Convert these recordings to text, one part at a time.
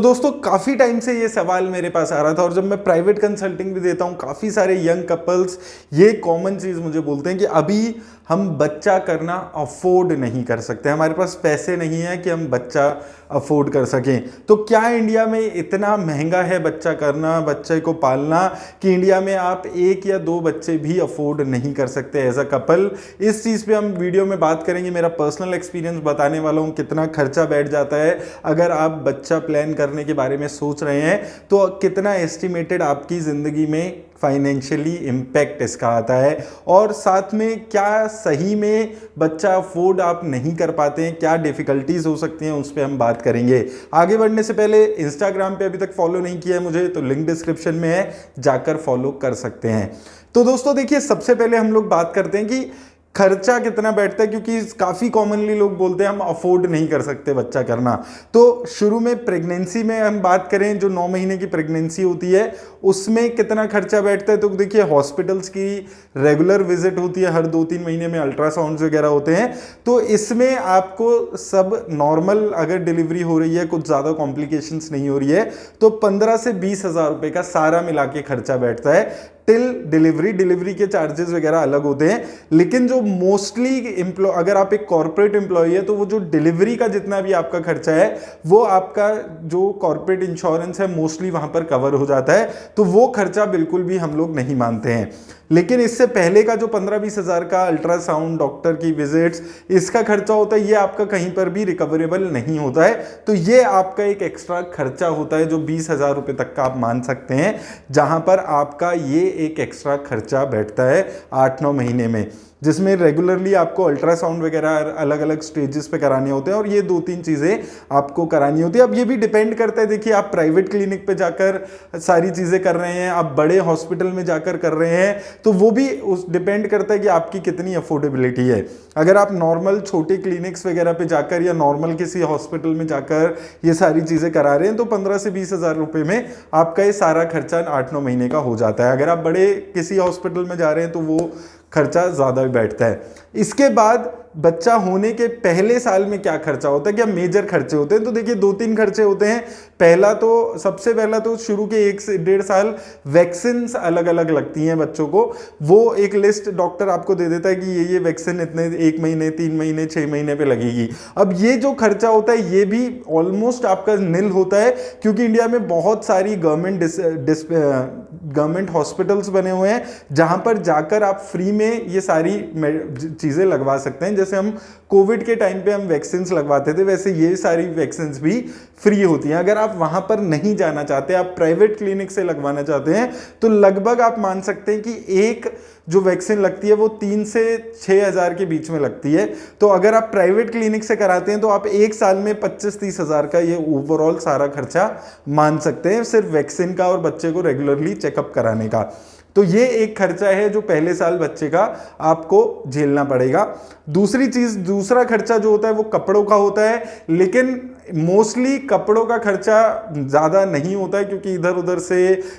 दोस्तों काफ़ी टाइम से ये सवाल मेरे पास आ रहा था और जब मैं प्राइवेट कंसल्टिंग भी देता हूँ काफ़ी सारे यंग कपल्स ये कॉमन चीज़ मुझे बोलते हैं कि अभी हम बच्चा करना अफोर्ड नहीं कर सकते, हमारे पास पैसे नहीं है कि हम बच्चा अफोर्ड कर सकें। तो क्या इंडिया में इतना महंगा है बच्चा करना, बच्चे को पालना, कि इंडिया में आप एक या दो बच्चे भी अफोर्ड नहीं कर सकते एज अ कपल? इस चीज़ पे हम वीडियो में बात करेंगे। मेरा पर्सनल एक्सपीरियंस बताने वाला हूँ कितना खर्चा बैठ जाता है अगर आप बच्चा प्लान करने के बारे में सोच रहे हैं, तो कितना एस्टिमेटेड आपकी ज़िंदगी में फाइनेंशियली इम्पैक्ट इसका आता है, और साथ में क्या सही में बच्चा अफोर्ड आप नहीं कर पाते हैं, क्या डिफिकल्टीज हो सकती हैं, उस पर हम बात करेंगे। आगे बढ़ने से पहले इंस्टाग्राम पे अभी तक फॉलो नहीं किया है मुझे तो लिंक डिस्क्रिप्शन में है, जाकर फॉलो कर सकते हैं। तो दोस्तों देखिए, सबसे पहले हम लोग बात करते हैं कि खर्चा कितना बैठता है, क्योंकि काफ़ी कॉमनली लोग बोलते हैं हम अफोर्ड नहीं कर सकते बच्चा करना। तो शुरू में प्रेगनेंसी में हम बात करें, जो 9 महीने की प्रेगनेंसी होती है उसमें कितना खर्चा बैठता है, तो देखिए हॉस्पिटल्स की रेगुलर विजिट होती है, हर 2-3 महीने में अल्ट्रासाउंड्स वगैरह होते हैं। तो इसमें आपको सब नॉर्मल अगर डिलीवरी हो रही है, कुछ ज़्यादा कॉम्प्लिकेशंस नहीं हो रही है, तो 15 से 20 हज़ार रुपये का सारा मिला के खर्चा बैठता है टिल डिलीवरी के चार्जेस वगैरह अलग होते हैं। लेकिन जो मोस्टली अगर आप एक कॉर्पोरेट एम्प्लॉय है तो वो जो डिलीवरी का जितना भी आपका खर्चा है वो आपका जो कॉर्पोरेट इंश्योरेंस है मोस्टली वहां पर कवर हो जाता है, तो वो खर्चा बिल्कुल भी हम लोग नहीं मानते हैं। लेकिन इससे पहले का जो 15-20 हज़ार का अल्ट्रासाउंड, डॉक्टर की विजिट्स, इसका खर्चा होता है, ये आपका कहीं पर भी रिकवरेबल नहीं होता है। तो ये आपका एक एक्स्ट्रा खर्चा होता है जो 20 हज़ार रुपये तक का आप मान सकते हैं, जहां पर आपका ये एक एक्स्ट्रा खर्चा बैठता है 8-9 महीने में, जिसमें रेगुलरली आपको अल्ट्रासाउंड वगैरह अलग अलग स्टेजेस पे कराने होते हैं और ये 2-3 चीज़ें आपको करानी होती है। अब ये भी डिपेंड करता है, देखिए आप प्राइवेट क्लिनिक पे जाकर सारी चीज़ें कर रहे हैं, आप बड़े हॉस्पिटल में जाकर कर रहे हैं, तो वो भी उस डिपेंड करता है कि आपकी कितनी अफोर्डेबिलिटी है। अगर आप नॉर्मल छोटे क्लिनिक्स वगैरह पे जाकर या नॉर्मल किसी हॉस्पिटल में जाकर ये सारी चीज़ें करा रहे हैं तो 15 से 20 हज़ार रुपये में आपका ये सारा खर्चा 8-9 महीने का हो जाता है। अगर आप बड़े किसी हॉस्पिटल में जा रहे हैं तो वो खर्चा ज़्यादा बैठता है। इसके बाद बच्चा होने के पहले साल में क्या खर्चा होता है, क्या मेजर खर्चे होते हैं, तो देखिए 2-3 खर्चे होते हैं। सबसे पहला तो शुरू के 1 से 1.5 साल वैक्सीन अलग अलग लगती हैं बच्चों को, वो एक लिस्ट डॉक्टर आपको दे देता है कि ये वैक्सीन इतने 1 महीने, 3 महीने, 6 महीने पे लगेगी। अब ये जो खर्चा होता है ये भी ऑलमोस्ट आपका निल होता है, क्योंकि इंडिया में बहुत सारी गवर्नमेंट हॉस्पिटल्स बने हुए हैं जहां पर जाकर आप फ्री में ये सारी चीज़ें लगवा सकते हैं। जैसे हम कोविड के टाइम पे हम वैक्सीन लगवाते थे, वैसे ये सारी वैक्सीन भी फ्री होती हैं। अगर आप वहां पर नहीं जाना चाहते, आप प्राइवेट क्लिनिक से लगवाना चाहते हैं, तो लगभग आप मान सकते हैं कि एक जो वैक्सीन लगती है वो 3 से 6 हज़ार के बीच में लगती है। तो अगर आप प्राइवेट क्लिनिक से कराते हैं तो आप एक साल में 25-30 हज़ार का ये ओवरऑल सारा खर्चा मान सकते हैं, सिर्फ वैक्सीन का और बच्चे को रेगुलरली चेकअप कराने का। तो ये एक खर्चा है जो पहले साल बच्चे का आपको झेलना पड़ेगा। दूसरा खर्चा जो होता है वो कपड़ों का होता है, लेकिन मोस्टली कपड़ों का खर्चा ज़्यादा नहीं होता है, क्योंकि इधर उधर से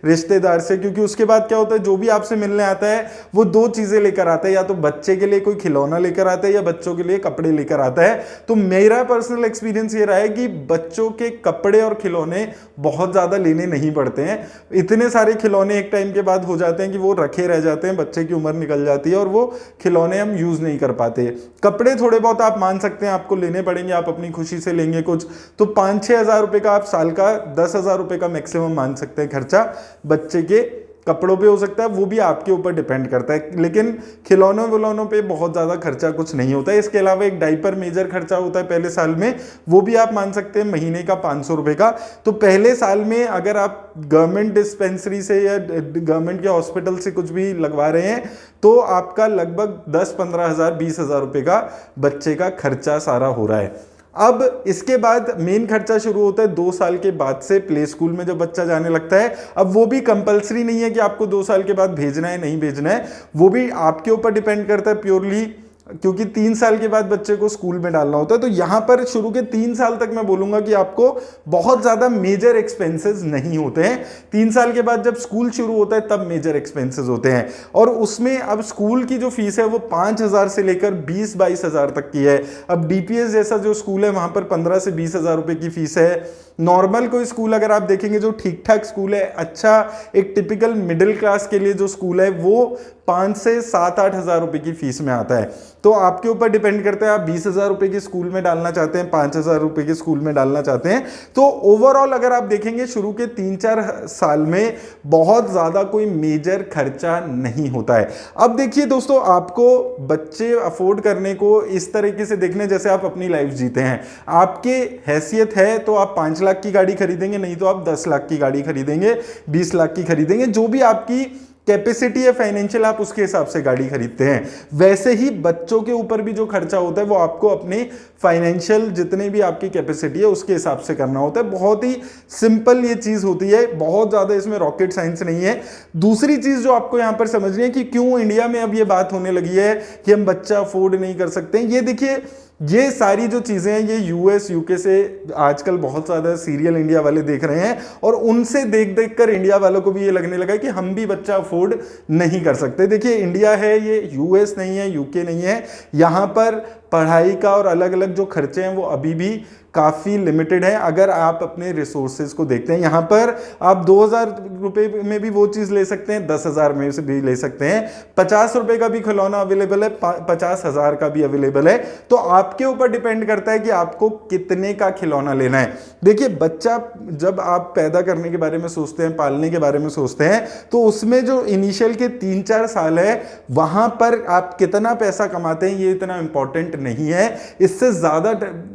रिश्तेदार से, क्योंकि उसके बाद क्या होता है जो भी आपसे मिलने आता है वो 2 चीज़ें लेकर आता है, या तो बच्चे के लिए कोई खिलौना लेकर आता है या बच्चों के लिए कपड़े लेकर आता है। तो मेरा पर्सनल एक्सपीरियंस ये रहा है कि बच्चों के कपड़े और खिलौने बहुत ज़्यादा लेने नहीं पड़ते हैं। इतने सारे खिलौने एक टाइम के बाद हो जाते हैं कि वो रखे रह जाते हैं, बच्चे की उम्र निकल जाती है और वो खिलौने हम यूज़ नहीं कर पाते। कपड़े थोड़े बहुत आप मान सकते हैं आपको लेने पड़ेंगे, आप अपनी खुशी से लेंगे कुछ, तो 5-6 हज़ार रुपये का आप साल का 10 हज़ार रुपये का मैक्सिमम मान सकते हैं खर्चा बच्चे के कपड़ों पे हो सकता है, वो भी आपके ऊपर डिपेंड करता है। लेकिन खिलौनों पे बहुत ज़्यादा खर्चा कुछ नहीं होता है। इसके अलावा एक डाइपर मेजर खर्चा होता है पहले साल में, वो भी आप मान सकते हैं महीने का 500 रुपये का। तो पहले साल में अगर आप गवर्नमेंट डिस्पेंसरी से या गवर्नमेंट के हॉस्पिटल से कुछ भी लगवा रहे हैं तो आपका लगभग 10-15 हज़ार 20 हज़ार रुपये का बच्चे का खर्चा सारा हो रहा है। अब इसके बाद मेन खर्चा शुरू होता है 2 साल के बाद से, प्ले स्कूल में जब बच्चा जाने लगता है। अब वो भी कंपलसरी नहीं है कि आपको 2 साल के बाद भेजना है, नहीं भेजना है, वो भी आपके ऊपर डिपेंड करता है प्योरली, क्योंकि 3 साल के बाद बच्चे को स्कूल में डालना होता है। तो यहां पर शुरू के 3 साल तक मैं बोलूंगा कि आपको बहुत ज्यादा मेजर एक्सपेंसेस नहीं होते हैं। 3 साल के बाद जब स्कूल शुरू होता है तब मेजर एक्सपेंसेस होते हैं, और उसमें अब स्कूल की जो फीस है वो 5,000 से लेकर 20-22 हज़ार तक की है। अब डीपीएस जैसा जो स्कूल है वहां पर 15 से 20 हज़ार रुपए की फीस है। नॉर्मल कोई स्कूल अगर आप देखेंगे जो ठीक ठाक स्कूल है, अच्छा एक टिपिकल मिडिल क्लास के लिए जो स्कूल है, वो 5 से 7-8 हज़ार रुपए की फीस में आता है। तो आपके ऊपर डिपेंड करता है, आप 20,000 रुपए के स्कूल में डालना चाहते हैं, 5,000 रुपए के स्कूल में डालना चाहते हैं। तो ओवरऑल अगर आप देखेंगे शुरू के 3-4 साल में बहुत ज़्यादा कोई मेजर खर्चा नहीं होता है। अब देखिए दोस्तों, आपको बच्चे अफोर्ड करने को इस तरीके से देखने जैसे आप अपनी लाइफ जीते हैं। आपके हैसियत है तो आप 5 लाख की गाड़ी खरीदेंगे, नहीं तो आप 10 लाख की गाड़ी खरीदेंगे, 20 लाख की खरीदेंगे, जो भी आपकी कैपेसिटी है फाइनेंशियल, आप उसके हिसाब से गाड़ी खरीदते हैं। वैसे ही बच्चों के ऊपर भी जो खर्चा होता है वो आपको अपनी फाइनेंशियल जितने भी आपकी कैपेसिटी है उसके हिसाब से करना होता है। बहुत ही सिंपल ये चीज होती है, बहुत ज्यादा इसमें रॉकेट साइंस नहीं है। दूसरी चीज जो आपको यहां पर समझनी है कि क्यों इंडिया में अब ये बात होने लगी है कि हम बच्चा अफोर्ड नहीं कर सकते। ये देखिए, ये सारी जो चीजें हैं ये यूएस यूके से आजकल बहुत ज्यादा सीरियल इंडिया वाले देख रहे हैं, और उनसे देख देख कर इंडिया वालों को भी ये लगने लगा कि हम भी बच्चा अफोर्ड नहीं कर सकते। देखिए, इंडिया है, ये यूएस नहीं है, यूके नहीं है। यहां पर पढ़ाई का और अलग अलग जो खर्चे हैं वो अभी भी काफ़ी लिमिटेड है अगर आप अपने रिसोर्सेज को देखते हैं। यहाँ पर आप 2,000 रुपये में भी वो चीज़ ले सकते हैं, 10,000 में से भी ले सकते हैं, 50 रुपये का भी खिलौना अवेलेबल है, 50,000 का भी अवेलेबल है। तो आपके ऊपर डिपेंड करता है कि आपको कितने का खिलौना लेना है। देखिए, बच्चा जब आप पैदा करने के बारे में सोचते हैं, पालने के बारे में सोचते हैं, तो उसमें जो इनिशियल के 3-4 साल है वहाँ पर आप कितना पैसा कमाते हैं ये इतना इंपॉर्टेंट नहीं है। इससे ज़्यादा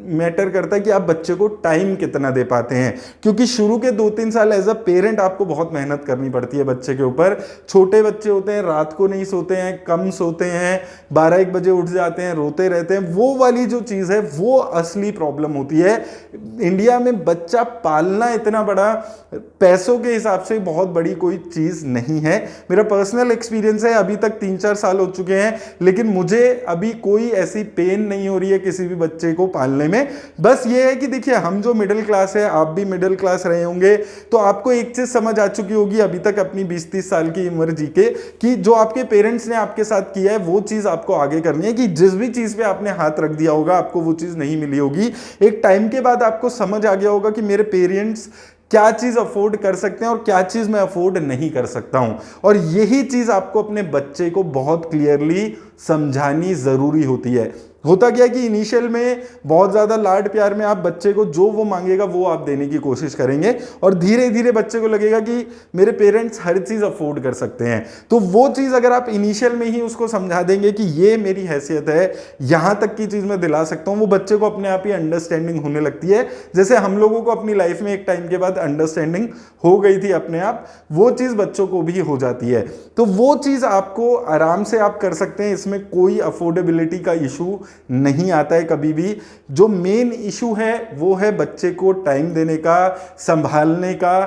मैटर करता है कि आप बच्चे को टाइम कितना दे पाते हैं, क्योंकि शुरू के 2-3 साल एज अ पेरेंट आपको बहुत मेहनत करनी पड़ती है बच्चे के ऊपर। छोटे बच्चे होते हैं, रात को नहीं सोते हैं, कम सोते हैं, 12-1 बजे उठ जाते हैं, रोते रहते हैं। वो वाली जो चीज़ है वो असली प्रॉब्लम होती है। इंडिया में बच्चा पालना इतना बड़ा पैसों के हिसाब से बहुत बड़ी कोई चीज़ नहीं है। मेरा पर्सनल एक्सपीरियंस है, अभी तक 3-4 साल हो चुके हैं, लेकिन मुझे अभी कोई ऐसी पेन नहीं हो रही है किसी भी बच्चे को पालने में। बस ये है कि देखिए, हम जो मिडिल क्लास है, आप भी मिडिल क्लास रहे होंगे, तो आपको एक चीज समझ आ चुकी होगी अभी तक अपनी 20-30 साल की उम्र जी के, कि जो आपके पेरेंट्स ने आपके साथ किया है वो चीज आपको आगे करनी है। कि जिस भी चीज पे आपने हाथ रख दिया होगा आपको वो चीज नहीं मिली होगी। एक टाइम के बाद आपको समझ आ गया होगा कि मेरे पेरेंट्स क्या चीज अफोर्ड कर सकते हैं और क्या चीज मैं अफोर्ड नहीं कर सकता हूं। और यही चीज आपको अपने बच्चे को बहुत क्लियरली समझानी जरूरी होती है। होता क्या है कि इनिशियल में बहुत ज़्यादा लाड प्यार में आप बच्चे को जो वो मांगेगा वो आप देने की कोशिश करेंगे, और धीरे धीरे बच्चे को लगेगा कि मेरे पेरेंट्स हर चीज़ अफोर्ड कर सकते हैं। तो वो चीज़ अगर आप इनिशियल में ही उसको समझा देंगे कि ये मेरी हैसियत है, यहाँ तक की चीज़ मैं दिला सकता हूँ, वो बच्चे को अपने आप ही अंडरस्टैंडिंग होने लगती है। जैसे हम लोगों को अपनी लाइफ में एक टाइम के बाद अंडरस्टैंडिंग हो गई थी अपने आप, वो चीज़ बच्चों को भी हो जाती है। तो वो चीज़ आपको आराम से आप कर सकते हैं, इसमें कोई अफोर्डेबिलिटी का इशू नहीं आता है कभी भी। जो मेन इशू है वो है बच्चे को टाइम देने का, संभालने का,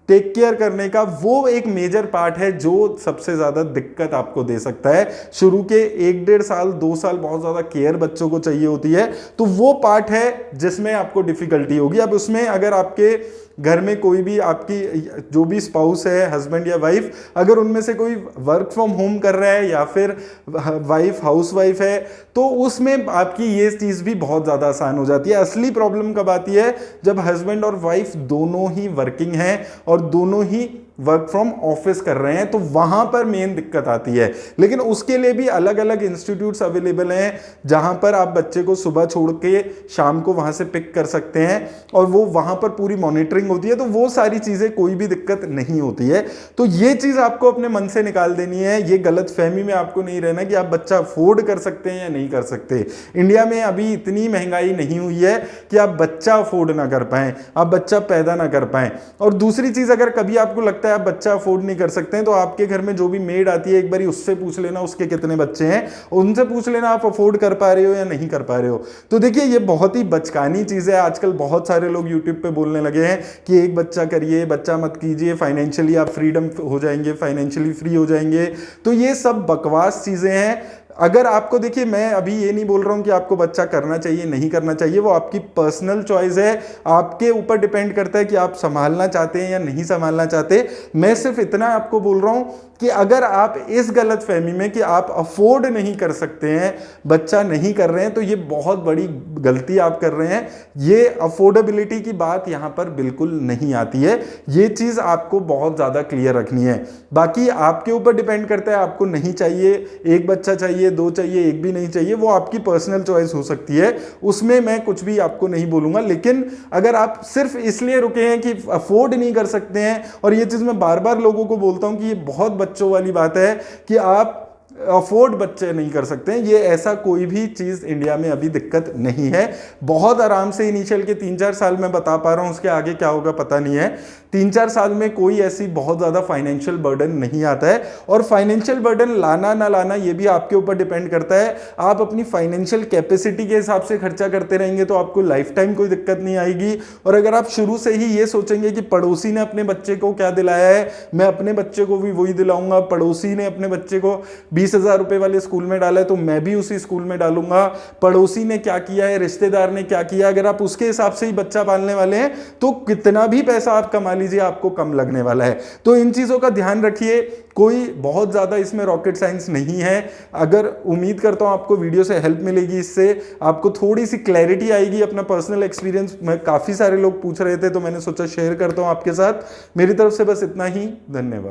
टेक केयर करने का। वो एक मेजर पार्ट है जो सबसे ज्यादा दिक्कत आपको दे सकता है। शुरू के 1-1.5 साल 2 साल बहुत ज्यादा केयर बच्चों को चाहिए होती है, तो वो पार्ट है जिसमें आपको डिफिकल्टी होगी। अब उसमें अगर आपके घर में कोई भी आपकी जो भी स्पाउस है, हस्बैंड या वाइफ, अगर उनमें से कोई वर्क फ्रॉम होम कर रहा है या फिर वाइफ हाउस वाइफ है, तो उसमें आपकी ये चीज़ भी बहुत ज़्यादा आसान हो जाती है। असली प्रॉब्लम कब आती है? जब हस्बैंड और वाइफ दोनों ही वर्किंग हैं और दोनों ही वर्क फ्रॉम ऑफिस कर रहे हैं, तो वहां पर मेन दिक्कत आती है। लेकिन उसके लिए भी अलग अलग इंस्टीट्यूट्स अवेलेबल हैं जहां पर आप बच्चे को सुबह छोड़ के शाम को वहां से पिक कर सकते हैं, और वो वहां पर पूरी मॉनिटरिंग होती है। तो वो सारी चीजें कोई भी दिक्कत नहीं होती है। तो ये चीज आपको अपने मन से निकाल देनी है। ये गलत फहमी में आपको नहीं रहना कि आप बच्चा अफोर्ड कर सकते हैं या नहीं कर सकते। इंडिया में अभी इतनी महंगाई नहीं हुई है कि आप बच्चा अफोर्ड ना कर पाए, आप बच्चा पैदा ना कर पाए। और दूसरी चीज, अगर कभी आपको लगता है आप बच्चा अफोर्ड नहीं कर सकते हैं, तो आपके घर में जो भी मेड आती है एक बारी उससे पूछ लेना उसके कितने बच्चे हैं, उनसे पूछ लेना आप अफोर्ड कर पा रहे हो या नहीं कर पा रहे हो। तो देखिए, ये बहुत ही बचकानी चीज है। आजकल बहुत सारे लोग यूट्यूब पे बोलने लगे हैं कि एक बच्चा करिए, बच्चा मत कीजिए, फाइनेंशियली आप फ्रीडम हो जाएंगे, फाइनेंशियली फ्री हो जाएंगे। तो ये सब बकवास चीजें हैं। अगर आपको, देखिए, मैं अभी ये नहीं बोल रहा हूं कि आपको बच्चा करना चाहिए नहीं करना चाहिए, वो आपकी पर्सनल चॉइस है। आपके ऊपर डिपेंड करता है कि आप संभालना चाहते हैं या नहीं संभालना चाहते। मैं सिर्फ इतना आपको बोल रहा हूं कि अगर आप इस गलत फहमी में कि आप अफोर्ड नहीं कर सकते हैं, बच्चा नहीं कर रहे हैं, तो ये बहुत बड़ी गलती आप कर रहे हैं। ये अफोर्डेबिलिटी की बात यहां पर बिल्कुल नहीं आती है। ये चीज आपको बहुत ज्यादा क्लियर रखनी है। बाकी आपके ऊपर डिपेंड करता है, आपको नहीं चाहिए, एक बच्चा चाहिए, दो चाहिए, एक भी नहीं चाहिए, वो आपकी पर्सनल चॉइस हो सकती है, उसमें मैं कुछ भी आपको नहीं बोलूंगा। लेकिन अगर आप सिर्फ इसलिए रुके हैं कि अफोर्ड नहीं कर सकते हैं, और ये चीज मैं बार बार लोगों को बोलता हूं कि ये बहुत बच्चों वाली बात है कि आप अफोर्ड बच्चे नहीं कर सकते हैं, ये ऐसा कोई भी चीज इंडिया में अभी दिक्कत नहीं है। बहुत आराम से इनिशियल के 3-4 साल में बता पा रहा हूं, उसके आगे क्या होगा पता नहीं है। 3-4 साल में कोई ऐसी बहुत ज्यादा फाइनेंशियल बर्डन नहीं आता है, और फाइनेंशियल बर्डन लाना ना लाना ये भी आपके ऊपर डिपेंड करता है। आप अपनी फाइनेंशियल कैपेसिटी के हिसाब से खर्चा करते रहेंगे तो आपको लाइफ टाइम कोई दिक्कत नहीं आएगी। और अगर आप शुरू से ही ये सोचेंगे कि पड़ोसी ने अपने बच्चे को क्या दिलाया है, मैं अपने बच्चे को भी वही दिलाऊंगा, पड़ोसी ने अपने बच्चे को 20,000 रुपए वाले स्कूल में डाला है तो मैं भी उसी स्कूल में डालूंगा, पड़ोसी ने क्या किया है, रिश्तेदार ने क्या किया, अगर आप उसके हिसाब से ही बच्चा पालने वाले हैं तो कितना भी पैसा आप कमा लीजिए आपको कम लगने वाला है। तो इन चीजों का ध्यान रखिए। कोई बहुत ज्यादा इसमें रॉकेट साइंस नहीं है। अगर उम्मीद करता हूं आपको वीडियो से हेल्प मिलेगी, इससे आपको थोड़ी सी क्लैरिटी आएगी। अपना पर्सनल एक्सपीरियंस में काफी सारे लोग पूछ रहे थे तो मैंने सोचा शेयर करता हूं आपके साथ। मेरी तरफ से बस इतना ही, धन्यवाद।